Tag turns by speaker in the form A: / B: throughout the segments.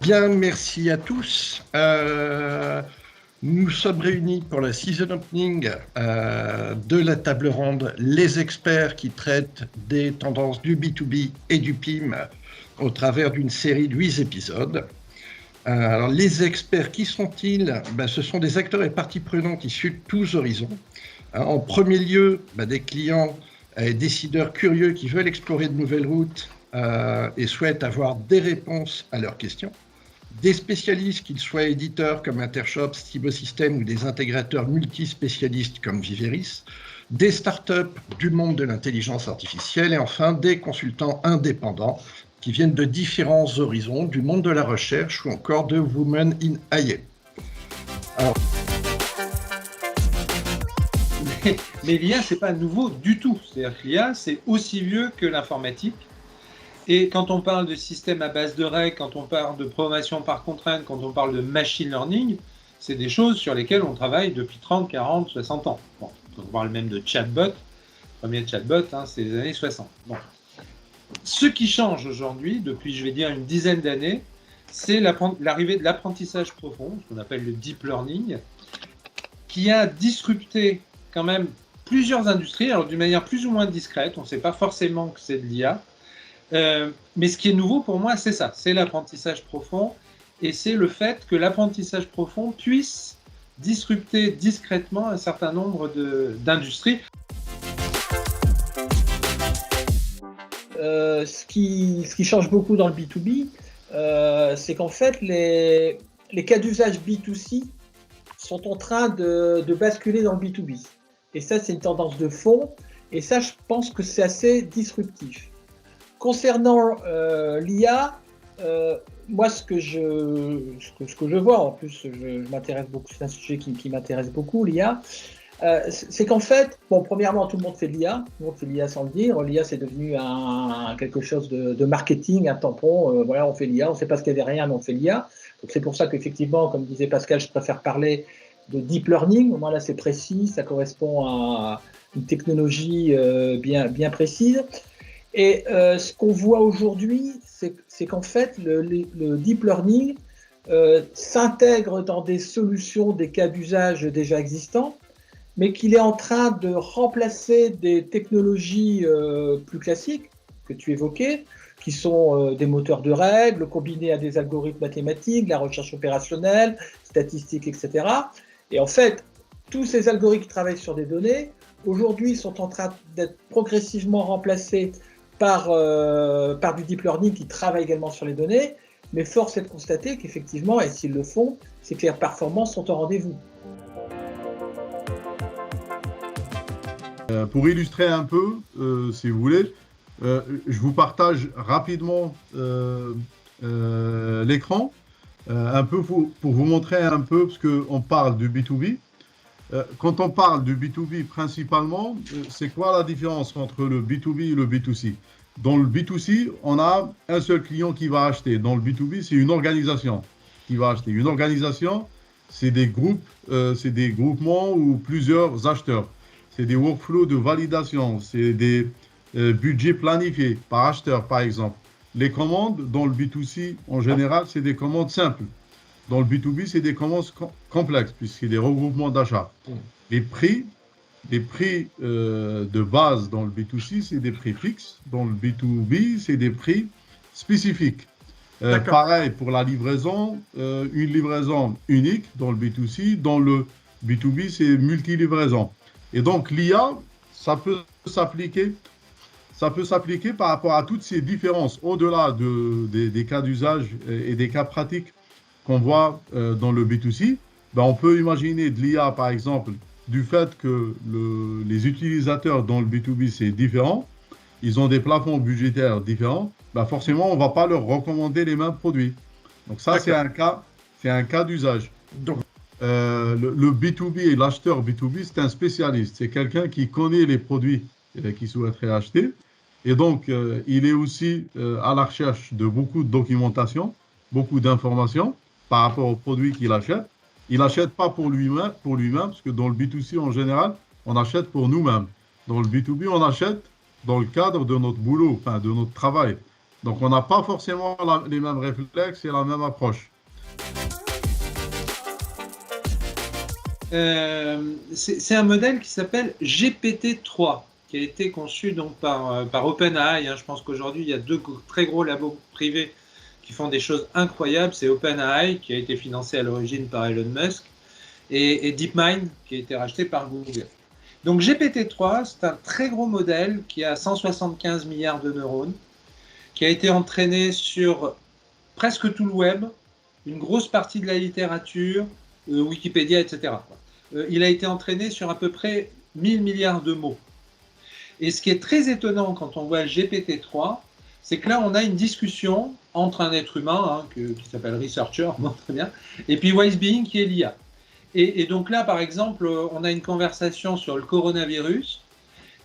A: Bien, merci à tous. Nous sommes réunis pour la season opening de la table ronde Les experts qui traitent des tendances du B2B et du PIM au travers d'une série de 8 épisodes. Alors, les experts, qui sont-ils? Ce sont des acteurs et parties prenantes issus de tous horizons. En premier lieu, des clients et décideurs curieux qui veulent explorer de nouvelles routes et souhaitent avoir des réponses à leurs questions. Des spécialistes, qu'ils soient éditeurs comme Intershop, Stibosystem ou des intégrateurs multispécialistes comme Viveris, des startups du monde de l'intelligence artificielle et enfin des consultants indépendants qui viennent de différents horizons, du monde de la recherche ou encore de Women in IA. Alors...
B: Mais l'IA, ce n'est pas nouveau du tout. C'est-à-dire que l'IA, c'est aussi vieux que l'informatique. Et quand on parle de système à base de règles, quand on parle de programmation par contrainte, quand on parle de machine learning, c'est des choses sur lesquelles on travaille depuis 30, 40, 60 ans. Bon, on parle même de chatbot. Le premier chatbot, c'est les années 60. Bon. Ce qui change aujourd'hui, depuis, je vais dire, une dizaine d'années, c'est l'arrivée de l'apprentissage profond, ce qu'on appelle le deep learning, qui a disrupté quand même plusieurs industries, alors d'une manière plus ou moins discrète. On ne sait pas forcément que c'est de l'IA. Mais ce qui est nouveau pour moi, c'est ça, c'est l'apprentissage profond, et c'est le fait que l'apprentissage profond puisse disrupter discrètement un certain nombre d'industries.
C: Ce qui change beaucoup dans le B2B, c'est qu'en fait, les cas d'usage B2C sont en train de basculer dans le B2B. Et ça, c'est une tendance de fond, et ça, je pense que c'est assez disruptif. Concernant l'IA, moi, ce que je vois, en plus, je m'intéresse beaucoup, c'est un sujet qui m'intéresse beaucoup, l'IA, c'est qu'en fait, bon, premièrement, tout le monde fait de l'IA, tout le monde fait de l'IA sans le dire. L'IA, c'est devenu quelque chose de marketing, un tampon. Voilà, on fait l'IA, on ne sait pas ce qu'il y avait rien, mais on fait l'IA. Donc, c'est pour ça qu'effectivement, comme disait Pascal, je préfère parler de deep learning. Au moins, là, c'est précis, ça correspond à une technologie bien précise. Et ce qu'on voit aujourd'hui, c'est qu'en fait, le deep learning s'intègre dans des solutions, des cas d'usage déjà existants, mais qu'il est en train de remplacer des technologies plus classiques que tu évoquais, qui sont des moteurs de règles combinés à des algorithmes mathématiques, la recherche opérationnelle, statistique, etc. Et en fait, tous ces algorithmes qui travaillent sur des données, aujourd'hui, sont en train d'être progressivement remplacés par du deep learning qui travaille également sur les données, mais force est de constater qu'effectivement, et s'ils le font, c'est que les performances sont au rendez-vous.
D: Pour illustrer un peu, si vous voulez, je vous partage rapidement l'écran, un peu pour vous montrer un peu, parce qu'on parle du B2B. Quand on parle du B2B principalement, c'est quoi la différence entre le B2B et le B2C? Dans le B2C, on a un seul client qui va acheter. Dans le B2B, c'est une organisation qui va acheter. Une organisation, c'est des groupes, c'est des groupements ou plusieurs acheteurs. C'est des workflows de validation, c'est des budgets planifiés par acheteur, par exemple. Les commandes, dans le B2C, en général, c'est des commandes simples. Dans le B2B, c'est des commandes complexes, puisqu'il y a des regroupements d'achats. Les prix de base dans le B2C, c'est des prix fixes. Dans le B2B, c'est des prix spécifiques. Pareil pour la livraison, une livraison unique dans le B2C. Dans le B2B, c'est multi-livraison. Et donc, l'IA, ça peut s'appliquer par rapport à toutes ces différences, au-delà des cas d'usage et des cas pratiques qu'on voit dans le B2C. On peut imaginer de l'IA, par exemple, du fait que les utilisateurs dans le B2B, c'est différent, ils ont des plafonds budgétaires différents, forcément, on ne va pas leur recommander les mêmes produits. Donc ça, c'est un cas d'usage. Donc, le B2B et l'acheteur B2B, c'est un spécialiste. C'est quelqu'un qui connaît les produits qu'il souhaiterait acheter. Et donc, il est aussi à la recherche de beaucoup de documentation, beaucoup d'informations par rapport aux produits qu'il achète. Il n'achète pas pour lui-même, parce que dans le B2C, en général, on achète pour nous-mêmes. Dans le B2B, on achète dans le cadre de notre boulot, enfin de notre travail. Donc, on n'a pas forcément les mêmes réflexes et la même approche.
B: C'est un modèle qui s'appelle GPT-3, qui a été conçu donc par OpenAI. Je pense qu'aujourd'hui, il y a deux très gros labos privés qui font des choses incroyables. C'est OpenAI, qui a été financé à l'origine par Elon Musk, et DeepMind, qui a été racheté par Google. Donc GPT-3, c'est un très gros modèle qui a 175 milliards de neurones, qui a été entraîné sur presque tout le web, une grosse partie de la littérature, Wikipédia, etc. Il a été entraîné sur à peu près 1000 milliards de mots. Et ce qui est très étonnant quand on voit GPT-3, c'est que là, on a une discussion entre un être humain, qui s'appelle Researcher, très bien, et puis Wisebeing, qui est l'IA. Et donc là, par exemple, on a une conversation sur le coronavirus,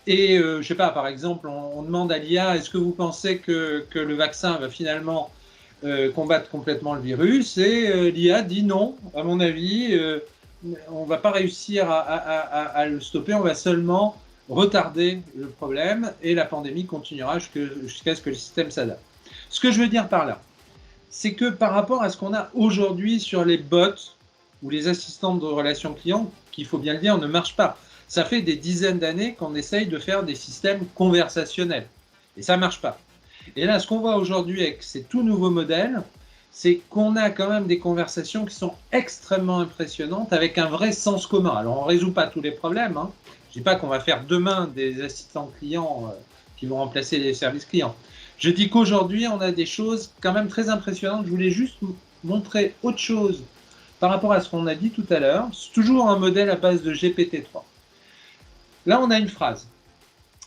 B: et je ne sais pas, par exemple, on demande à l'IA, est-ce que vous pensez que le vaccin va finalement combattre complètement le virus? Et l'IA dit non, à mon avis, on ne va pas réussir à le stopper, on va seulement retarder le problème et la pandémie continuera jusqu'à ce que le système s'adapte. Ce que je veux dire par là, c'est que par rapport à ce qu'on a aujourd'hui sur les bots ou les assistants de relations clients, qu'il faut bien le dire, ne marchent pas. Ça fait des dizaines d'années qu'on essaye de faire des systèmes conversationnels et ça ne marche pas. Et là, ce qu'on voit aujourd'hui avec ces tout nouveaux modèles, c'est qu'on a quand même des conversations qui sont extrêmement impressionnantes avec un vrai sens commun. Alors, on ne résout pas tous les problèmes. Je ne dis pas qu'on va faire demain des assistants clients qui vont remplacer les services clients. Je dis qu'aujourd'hui, on a des choses quand même très impressionnantes. Je voulais juste montrer autre chose par rapport à ce qu'on a dit tout à l'heure. C'est toujours un modèle à base de GPT-3. Là, on a une phrase.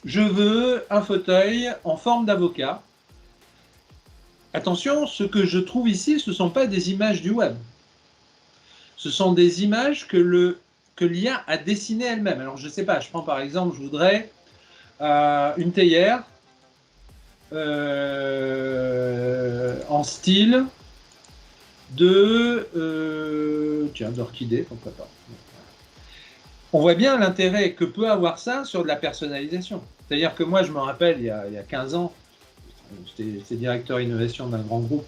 B: Je veux un fauteuil en forme d'avocat. Attention, ce que je trouve ici, ce ne sont pas des images du web. Ce sont des images que l'IA a dessinées elle-même. Alors, je ne sais pas, je prends par exemple, je voudrais une théière en style d'orchidée, pourquoi pas. On voit bien l'intérêt que peut avoir ça sur de la personnalisation. C'est-à-dire que moi, je me rappelle, il y a 15 ans, j'étais directeur innovation d'un grand groupe.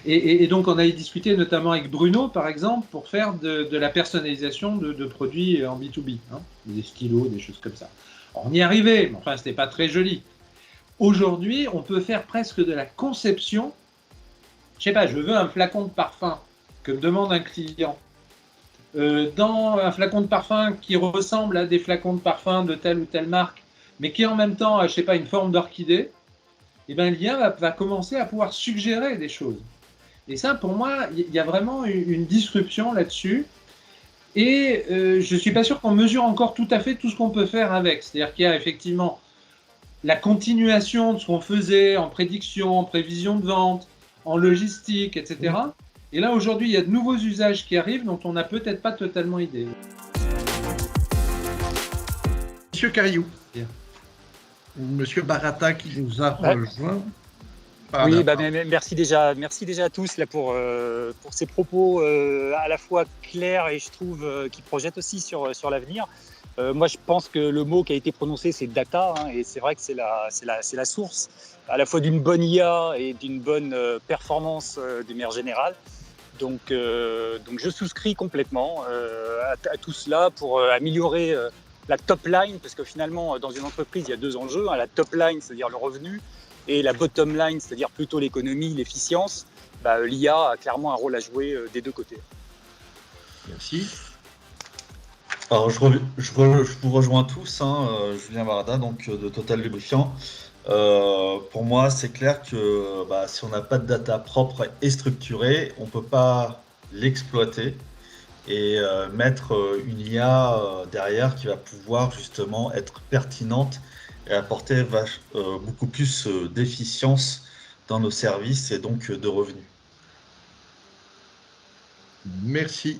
B: Et donc, on a discuté notamment avec Bruno, par exemple, pour faire de la personnalisation de produits en B2B. Des stylos, des choses comme ça. Alors, on y arrivait, mais enfin, ce n'était pas très joli. Aujourd'hui, on peut faire presque de la conception. Je ne sais pas, je veux un flacon de parfum que me demande un client. Dans un flacon de parfum qui ressemble à des flacons de parfum de telle ou telle marque, mais qui en même temps a, je sais pas, une forme d'orchidée, et bien l'IA va commencer à pouvoir suggérer des choses. Et ça, pour moi, il y a vraiment une disruption là-dessus. Et je ne suis pas sûr qu'on mesure encore tout à fait tout ce qu'on peut faire avec. C'est-à-dire qu'il y a effectivement la continuation de ce qu'on faisait en prédiction, en prévision de vente, en logistique, etc. Et là, aujourd'hui, il y a de nouveaux usages qui arrivent dont on n'a peut-être pas totalement idée.
A: Monsieur Cariou,
B: Bien.
A: Monsieur Barata qui nous a rejoint.
E: Oui, merci déjà à tous là, pour ces propos à la fois clairs et je trouve qui projettent aussi sur l'avenir. Moi, je pense que le mot qui a été prononcé, c'est data, et c'est vrai que c'est la source à la fois d'une bonne IA et d'une bonne performance de manière générale. Donc je souscris complètement à tout cela pour améliorer la top line, parce que finalement, dans une entreprise, il y a deux enjeux. La top line, c'est-à-dire le revenu, et la bottom line, c'est-à-dire plutôt l'économie, l'efficience. L'IA a clairement un rôle à jouer des deux côtés.
A: Merci.
F: Alors, je vous rejoins tous, Julien Barada, donc de Total Lubrifiant. Pour moi, c'est clair que si on n'a pas de data propre et structurée, on ne peut pas l'exploiter et mettre une IA derrière qui va pouvoir justement être pertinente et apporter beaucoup plus d'efficience dans nos services et donc de revenus.
A: Merci.